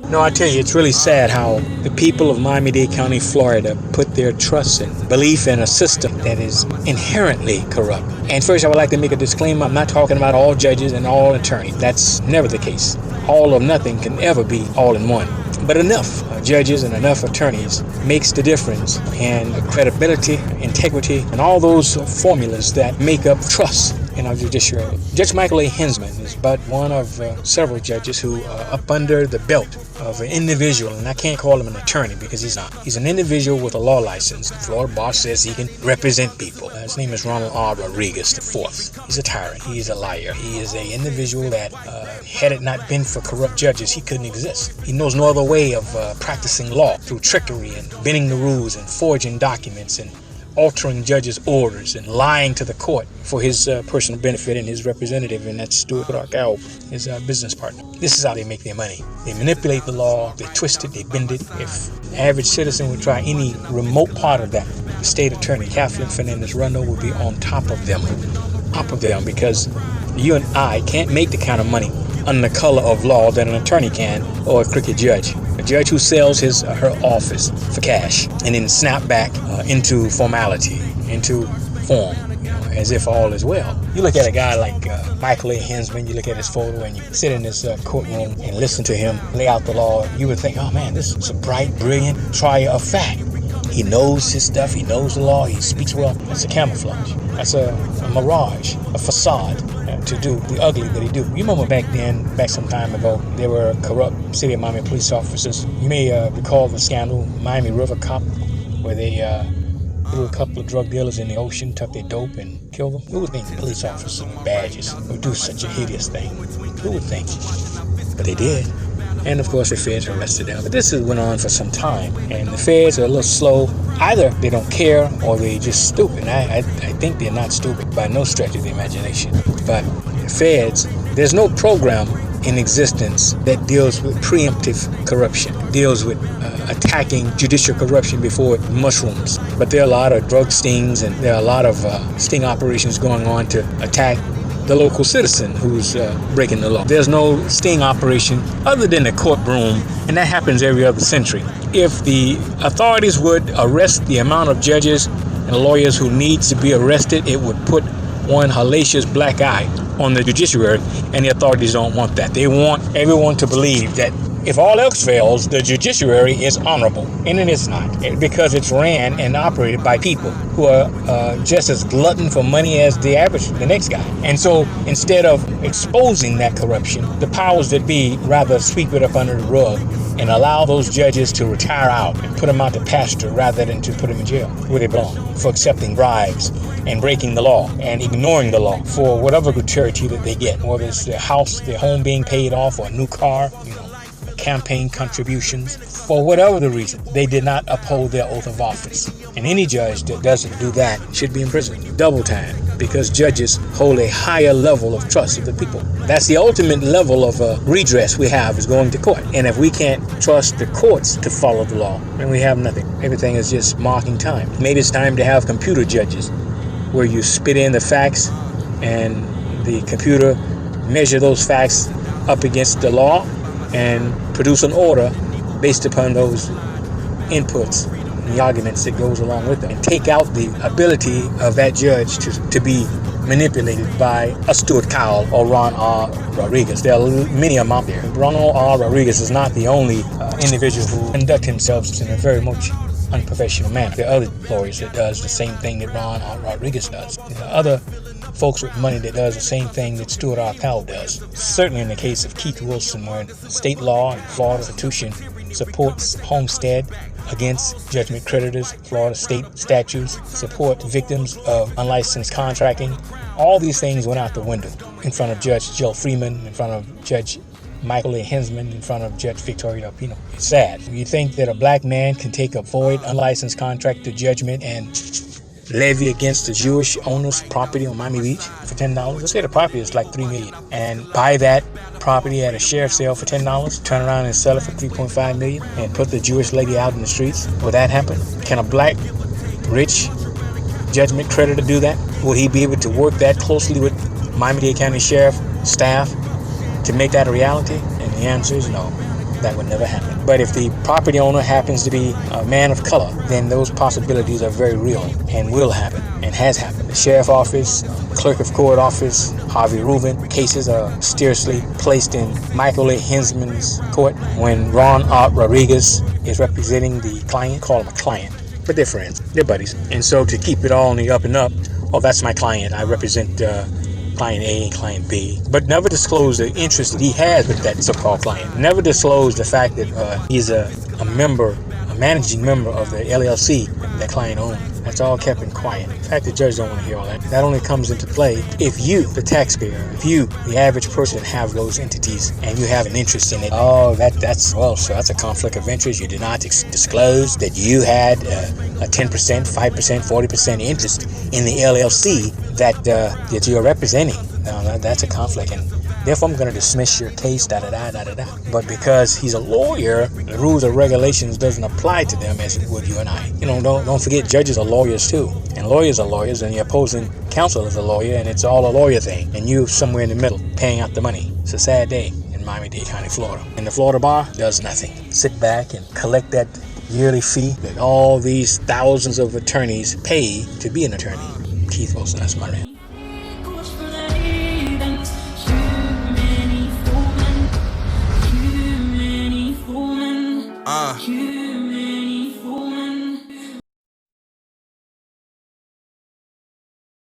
No, I tell you, it's really sad how the people of Miami-Dade County, Florida, put their trust and belief in a system that is inherently corrupt. And first, I would like to make a disclaimer. I'm not talking about all judges and all attorneys. That's never the case. All or nothing can ever be all in one. But enough judges and enough attorneys makes the difference in credibility, integrity, and all those formulas that make up trust in our judiciary. Judge Michael A. Hanzman is but one of several judges who are up under the belt of an individual, and I can't call him an attorney because he's not. He's an individual with a law license. The Florida bar says he can represent people. His name is Ronald R. Rodriguez IV. He's a tyrant. He's a liar. He is an individual that, had it not been for corrupt judges, he couldn't exist. He knows no other way of practicing law through trickery and bending the rules and forging documents and altering judges' orders and lying to the court for his personal benefit and his representative, and that's Stuart Arcal, his business partner. This is how they make their money. They manipulate the law, they twist it, they bend it. If the average citizen would try any remote part of that, the state attorney, Kathleen Fernandez-Rundle, would be on top of them, because you and I can't make the kind of money under the color of law that an attorney can, or a crooked judge. A judge who sells his or her office for cash and then snap back into formality, into form, as if all is well. You look at a guy like Michael A. Hanzman, you look at his photo and you sit in this courtroom and listen to him lay out the law, you would think, oh man, this is a bright, brilliant trier of fact. He knows his stuff, he knows the law, he speaks well. That's a camouflage. That's a mirage, a facade to do the ugly that he do. You remember back some time ago, there were corrupt City of Miami police officers. You may recall the scandal, Miami River Cop, where they threw a couple of drug dealers in the ocean, took their dope and killed them. Who would think police officers with badges would do such a hideous thing? Who would think? But they did. And of course the feds arrested them. But this has went on for some time, and the feds are a little slow. Either they don't care or they just stupid. I think they're not stupid by no stretch of the imagination. But the feds, there's no program in existence that deals with preemptive corruption, deals with attacking judicial corruption before it mushrooms. But there are a lot of drug stings, and there are a lot of sting operations going on to attack the local citizen who's breaking the law. There's no sting operation other than the courtroom, and that happens every other century. If the authorities would arrest the amount of judges and lawyers who needs to be arrested, it would put one hellacious black eye on the judiciary, and the authorities don't want that. They want everyone to believe that if all else fails, the judiciary is honorable, and it is not, because it's ran and operated by people who are just as glutton for money as the next guy. And so instead of exposing that corruption, the powers that be rather sweep it up under the rug and allow those judges to retire out and put them out to pasture rather than to put them in jail where they belong for accepting bribes and breaking the law and ignoring the law for whatever gratuity that they get, whether it's their house, their home being paid off, or a new car, campaign contributions. For whatever the reason, they did not uphold their oath of office. And any judge that doesn't do that should be imprisoned double time, because judges hold a higher level of trust of the people. That's the ultimate level of redress we have, is going to court. And if we can't trust the courts to follow the law, then we have nothing. Everything is just marking time. Maybe it's time to have computer judges, where you spit in the facts and the computer measure those facts up against the law and produce an order based upon those inputs and the arguments that goes along with them, and take out the ability of that judge to be manipulated by a Stuart Cowell or Ron R. Rodriguez. There are many of them out there. Ronald R. Rodriguez is not the only individual who conduct themselves in a very much unprofessional manner. There are other lawyers that does the same thing that Ron R. Rodriguez does. There are other folks with money that does the same thing that Stuart R. Cowell does. Certainly in the case of Keith Wilson, where state law and Florida Constitution supports homestead against judgment creditors, Florida state statutes support victims of unlicensed contracting. All these things went out the window in front of Judge Jill Freeman, in front of Judge Michael A. Hanzman, in front of Judge Victoria Alpino. It's sad. You think that a black man can take a void, unlicensed contract to judgment and levy against the Jewish owner's property on Miami Beach for $10? Let's say the property is like $3 million, and buy that property at a sheriff's sale for $10, turn around and sell it for $3.5 million, and put the Jewish lady out in the streets. Will that happen? Can a black, rich judgment creditor do that? Will he be able to work that closely with Miami-Dade County Sheriff staff to make that a reality? And the answer is no. That would never happen. But if the property owner happens to be a man of color, then those possibilities are very real and will happen and has happened. The sheriff office, clerk of court office, Harvey Rubin cases are mysteriously placed in Michael A. Hanzman's court when Ron R. Rodriguez is representing the client. Call him a client, but they're friends, they're buddies. And so to keep it all on the up and up, oh, that's my client, I represent client A and client B, but never disclose the interest that he has with that so-called client. Never disclose the fact that he's a managing member of the LLC that client owns. That's all kept in quiet. In fact, the judge don't want to hear all that. That only comes into play if you, the taxpayer, if you, the average person, have those entities and you have an interest in it. Oh, that's a conflict of interest. You did not disclose that you had a 10%, 5%, 40% interest in the LLC that you're representing. Now, that's a conflict, and therefore I'm going to dismiss your case, But because he's a lawyer, the rules or regulations doesn't apply to them as it would you and I. Don't forget, judges are lawyers too, and lawyers are lawyers, and the opposing counsel is a lawyer, and it's all a lawyer thing, and you somewhere in the middle paying out the money. It's a sad day in Miami-Dade County, Florida. And the Florida bar does nothing. Sit back and collect that yearly fee that all these thousands of attorneys pay to be an attorney. Keith Wilson, that's my name.